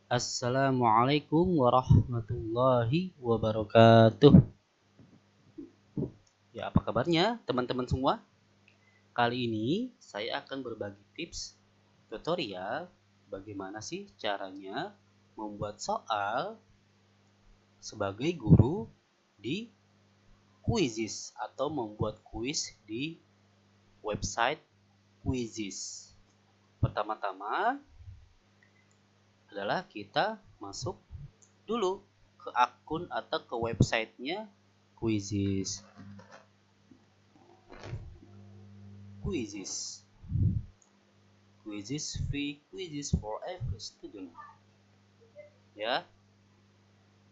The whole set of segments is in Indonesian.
Assalamualaikum warahmatullahi wabarakatuh. Ya, apa kabarnya teman-teman semua? Kali ini saya akan berbagi tips tutorial bagaimana sih caranya membuat soal sebagai guru di Quizizz atau membuat kuis di website Quizizz. Pertama-tama adalah kita masuk dulu ke akun atau ke websitenya Quizizz. Quizizz free quizzes for every student. Ya.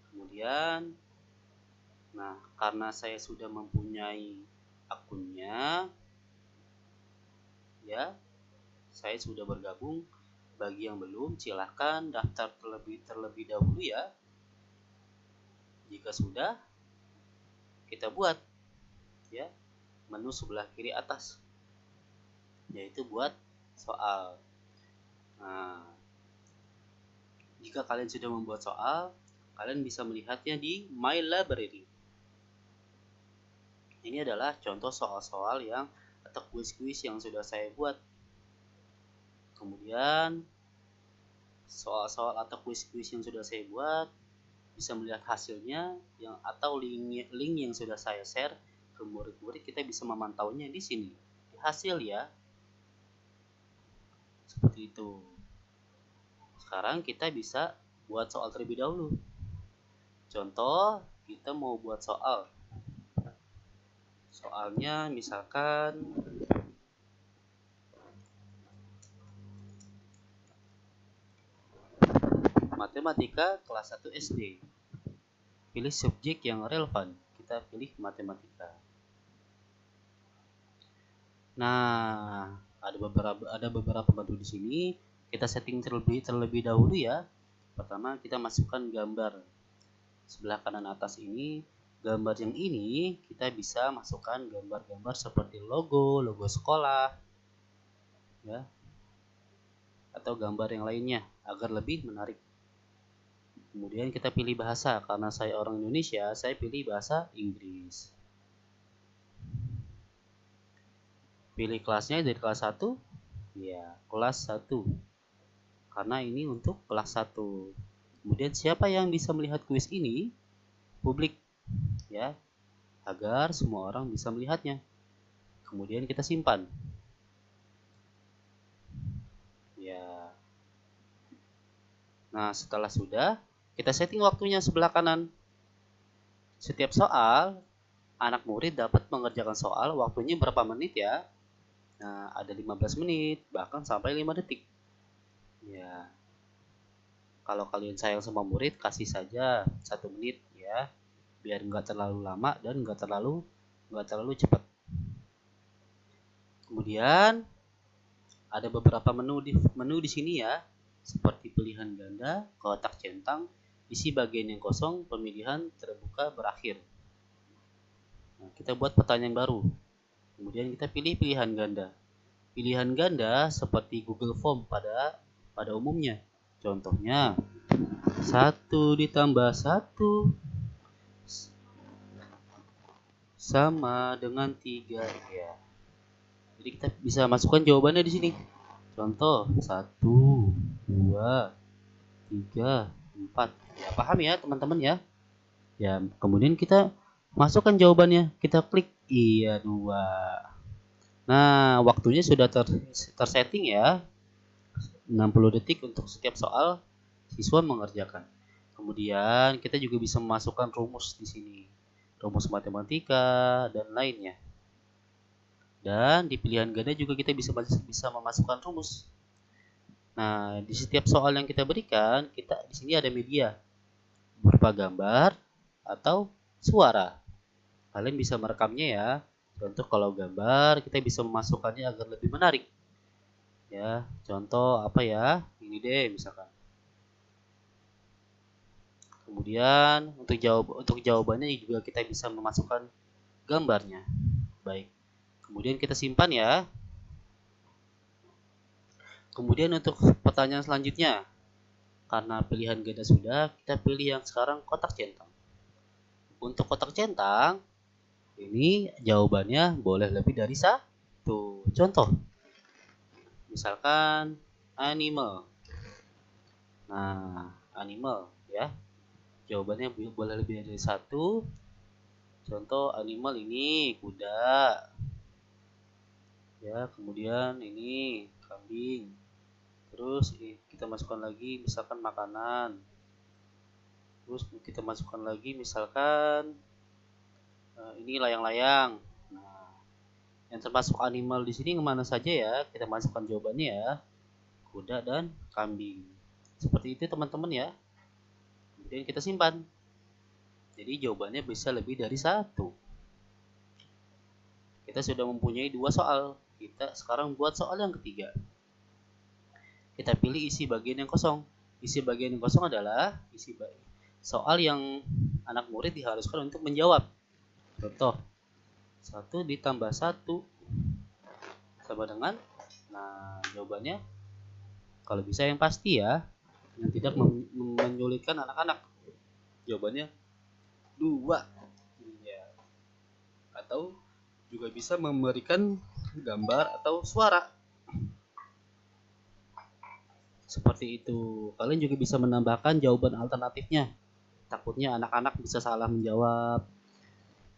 Kemudian karena saya sudah mempunyai akunnya, ya, saya sudah bergabung. Bagi yang belum, silahkan daftar terlebih dahulu ya. Jika sudah, kita buat ya menu sebelah kiri atas, yaitu buat soal. Nah, jika kalian sudah membuat soal, kalian bisa melihatnya di My Library. Ini adalah contoh soal-soal yang atau kuis-kuis yang sudah saya buat. Kemudian soal-soal atau kuis-kuis yang sudah saya buat, bisa melihat hasilnya atau link yang sudah saya share ke murid-murid. Kita bisa memantaunya di sini di hasil ya, seperti itu. Sekarang kita bisa buat soal terlebih dahulu. Contoh, kita mau buat soalnya misalkan matematika kelas 1 SD. Pilih subjek yang relevan. Kita pilih matematika. Nah, ada beberapa menu di sini. Kita setting terlebih dahulu ya. Pertama, kita masukkan gambar. Sebelah kanan atas ini, gambar yang ini kita bisa masukkan gambar-gambar seperti logo sekolah, ya, atau gambar yang lainnya agar lebih menarik. Kemudian kita pilih bahasa. Karena saya orang Indonesia, saya pilih bahasa Inggris. Pilih kelasnya dari kelas 1. Ya, kelas 1. Karena ini untuk kelas 1. Kemudian siapa yang bisa melihat kuis ini? Publik, ya, agar semua orang bisa melihatnya. Kemudian kita simpan. Ya. Nah, setelah sudah, kita setting waktunya sebelah kanan. Setiap soal, anak murid dapat mengerjakan soal waktunya berapa menit ya? Nah, ada 15 menit, bahkan sampai 5 detik. Ya. Kalau kalian sayang sama murid, kasih saja 1 menit ya, biar nggak terlalu lama dan nggak terlalu cepat. Kemudian ada beberapa menu di sini ya, seperti pilihan ganda, kotak centang, isi bagian yang kosong, pemilihan terbuka berakhir. Nah, kita buat pertanyaan baru. Kemudian kita pilih pilihan ganda. Pilihan ganda seperti Google Form pada umumnya. Contohnya 1 ditambah 1 sama dengan 3 ya. Jadi kita bisa masukkan jawabannya di sini. Contoh 1, 2, 3, 4. Ya, paham ya teman-teman ya? Ya, kemudian kita masukkan jawabannya. Kita klik iya 2. Nah, waktunya sudah tersetting ya. 60 detik untuk setiap soal siswa mengerjakan. Kemudian kita juga bisa memasukkan rumus di sini. Rumus matematika dan lainnya. Dan di pilihan ganda juga kita bisa memasukkan rumus. Nah, di setiap soal yang kita berikan, di sini ada media berupa gambar atau suara. Kalian bisa merekamnya ya. Contoh kalau gambar, kita bisa memasukkannya agar lebih menarik. Ya, contoh apa ya? Ini deh misalkan. Kemudian untuk jawabannya juga kita bisa memasukkan gambarnya. Baik. Kemudian kita simpan ya. Kemudian untuk pertanyaan selanjutnya, karena pilihan ganda sudah, kita pilih yang sekarang kotak centang. Untuk kotak centang, ini jawabannya boleh lebih dari satu. Contoh, misalkan animal. Nah, animal ya. Jawabannya boleh lebih dari satu. Contoh animal ini kuda. Ya, kemudian ini kambing. Terus kita masukkan lagi misalkan makanan. Terus kita masukkan lagi misalkan ini layang-layang. Nah, yang termasuk animal di sini kemana saja ya? Kita masukkan jawabannya ya. Kuda dan kambing. Seperti itu teman-teman ya. Kemudian kita simpan. Jadi jawabannya bisa lebih dari satu. Kita sudah mempunyai 2 soal. Kita sekarang buat soal yang ketiga. Kita pilih isi bagian yang kosong. Isi bagian yang kosong adalah soal yang anak murid diharuskan untuk menjawab. Contoh, 1 ditambah 1 sama dengan, nah jawabannya kalau bisa yang pasti ya, yang tidak menyulitkan anak-anak. Jawabannya 2. Ya. Atau juga bisa memberikan gambar atau suara. Seperti itu. Kalian juga bisa menambahkan jawaban alternatifnya. Takutnya anak-anak bisa salah menjawab.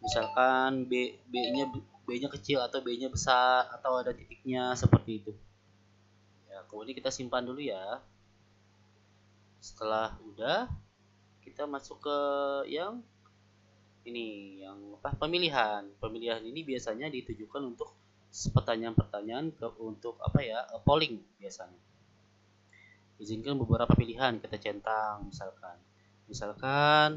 Misalkan B-nya kecil atau B-nya besar atau ada titiknya seperti itu. Ya, kemudian kita simpan dulu ya. Setelah udah, kita masuk ke yang ini, yang pemilihan. Pemilihan ini biasanya ditujukan untuk pertanyaan-pertanyaan untuk polling biasanya. Izinkan beberapa pilihan kita centang misalkan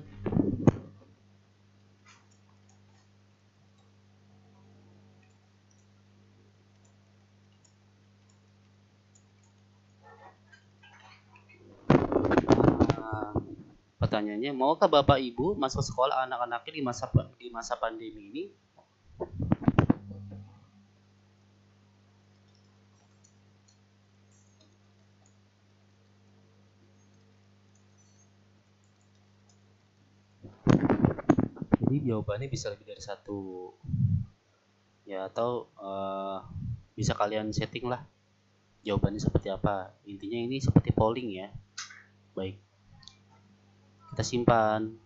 pertanyaannya, maukah Bapak Ibu masuk sekolah anak-anaknya di masa pandemi ini? Jadi jawabannya bisa lebih dari satu. Ya, atau bisa kalian setting lah jawabannya seperti apa. Intinya ini seperti polling ya. Baik, kita simpan.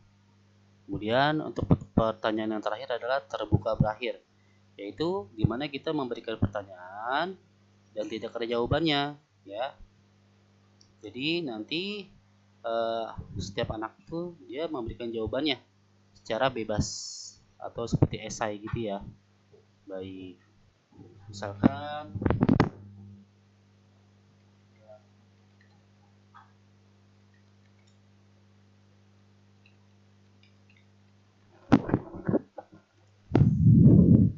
Kemudian untuk pertanyaan yang terakhir adalah terbuka berakhir, yaitu dimana kita memberikan pertanyaan dan tidak ada jawabannya ya. Jadi nanti setiap anak itu dia memberikan jawabannya secara bebas atau seperti esai gitu ya. Baik, misalkan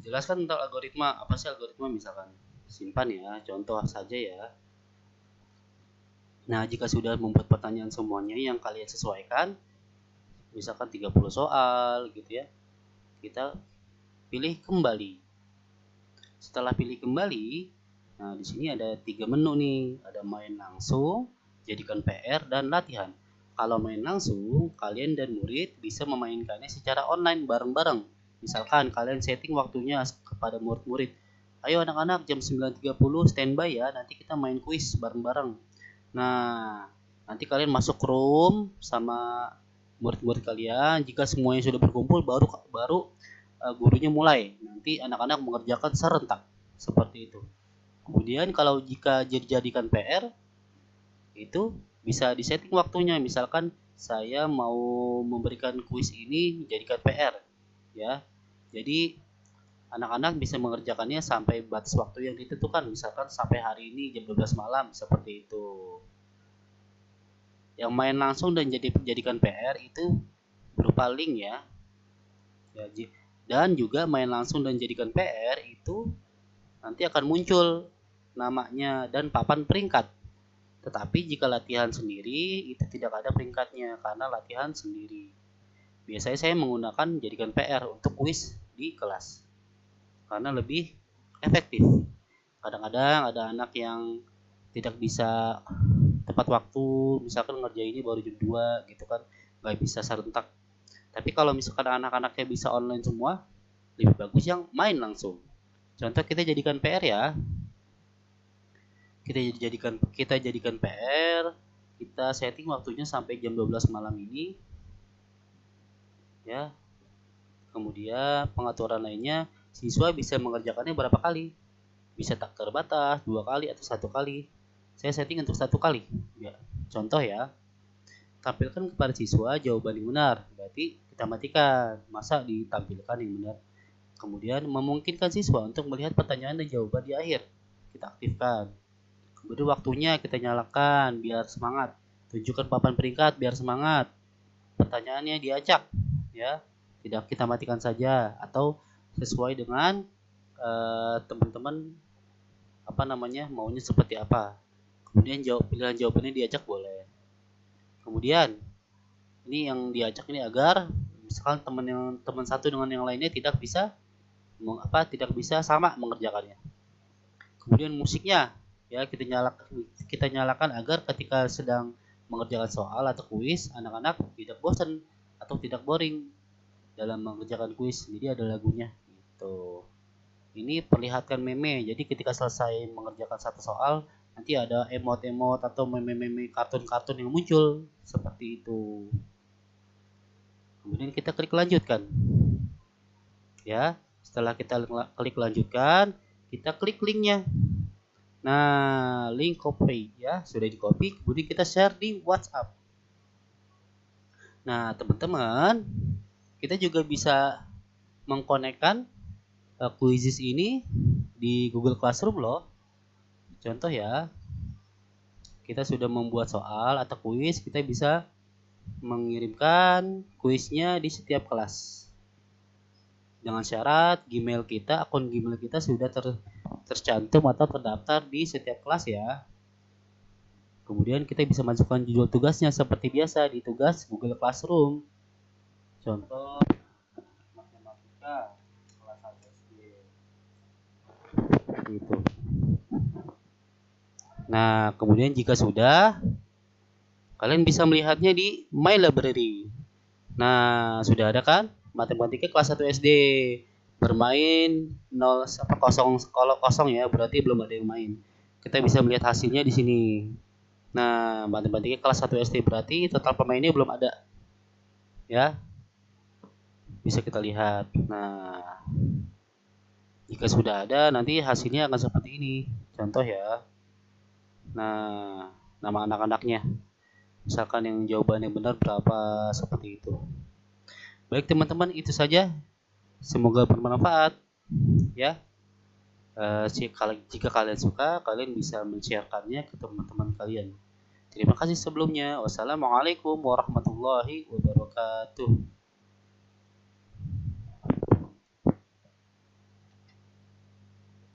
jelaskan tentang algoritma. Apa sih algoritma? Misalkan simpan ya, contoh saja ya. Nah, jika sudah membuat pertanyaan semuanya yang kalian sesuaikan, misalkan 30 soal gitu ya, kita pilih kembali. Setelah pilih kembali, nah di sini ada 3 menu nih, ada main langsung, jadikan PR, dan latihan. Kalau main langsung, kalian dan murid bisa memainkannya secara online bareng-bareng. Misalkan kalian setting waktunya kepada murid-murid. Ayo anak-anak jam 9.30 standby ya, nanti kita main kuis bareng-bareng. Nah, nanti kalian masuk room sama murid-murid kalian. Jika semuanya sudah berkumpul, baru gurunya mulai. Nanti anak-anak mengerjakan serentak seperti itu. Kemudian kalau jika dijadikan PR, itu bisa disetting waktunya. Misalkan saya mau memberikan kuis ini jadikan PR ya. Jadi anak-anak bisa mengerjakannya sampai batas waktu yang ditentukan, misalkan sampai hari ini jam 12 malam seperti itu. Yang main langsung dan jadikan PR itu berupa link ya. Dan juga main langsung dan jadikan PR itu nanti akan muncul namanya dan papan peringkat. Tetapi jika latihan sendiri itu tidak ada peringkatnya karena latihan sendiri. Biasanya saya menggunakan jadikan PR untuk kuis di kelas karena lebih efektif. Kadang-kadang ada anak yang tidak bisa tepat waktu, misalkan ngerjainnya baru jam 2 gitu kan, nggak bisa serentak. Tapi kalau misalkan anak-anaknya bisa online semua, lebih bagus yang main langsung. Contoh kita jadikan PR ya, kita jadikan PR, kita setting waktunya sampai jam 12 malam ini ya. Kemudian pengaturan lainnya, siswa bisa mengerjakannya berapa kali, bisa tak terbatas 2 kali atau 1 kali. Saya setting untuk 1 kali ya. Contoh ya, tampilkan kepada siswa jawaban yang benar, berarti kita matikan, masa ditampilkan yang benar. Kemudian memungkinkan siswa untuk melihat pertanyaan dan jawaban di akhir, kita aktifkan. Kemudian waktunya kita nyalakan biar semangat, tunjukkan papan peringkat biar semangat, pertanyaannya diacak ya, tidak kita matikan saja, atau sesuai dengan teman-teman maunya seperti apa. Kemudian pilihan jawabannya diacak boleh. Kemudian ini yang diacak ini agar misalkan teman satu dengan yang lainnya tidak bisa sama mengerjakannya. Kemudian musiknya ya kita nyalakan agar ketika sedang mengerjakan soal atau kuis, anak-anak tidak bosan atau tidak boring dalam mengerjakan kuis. Jadi ada lagunya gitu. Ini perlihatkan meme. Jadi ketika selesai mengerjakan satu soal, nanti ada emot-emot atau meme-meme kartun-kartun yang muncul seperti itu. Kemudian kita klik lanjutkan. Ya, setelah kita klik lanjutkan, kita klik linknya. Nah, link copy ya, sudah di copy, kemudian kita share di WhatsApp. Nah, teman-teman, kita juga bisa mengkonekkan quizzes ini di Google Classroom loh. Contoh ya, kita sudah membuat soal atau kuis, kita bisa mengirimkan kuisnya di setiap kelas. Dengan syarat akun Gmail kita sudah tercantum atau terdaftar di setiap kelas ya. Kemudian kita bisa masukkan judul tugasnya seperti biasa di tugas Google Classroom. Contoh matematika kelas 1 SD. Gitu. Nah, kemudian jika sudah, kalian bisa melihatnya di My Library. Nah, sudah ada kan? Matematika kelas 1 SD. Bermain 0 ya, berarti belum ada yang main. Kita bisa melihat hasilnya di sini. Nah, matematika kelas 1 SD berarti total pemainnya belum ada. Ya. Bisa kita lihat. Nah, jika sudah ada, nanti hasilnya akan seperti ini. Contoh ya. Nah, nama anak-anaknya. Misalkan yang jawabannya benar berapa, seperti itu. Baik teman-teman, itu saja. Semoga bermanfaat. Ya. Jika kalian suka, kalian bisa men-sharekannya ke teman-teman kalian. Terima kasih sebelumnya. Wassalamualaikum warahmatullahi wabarakatuh.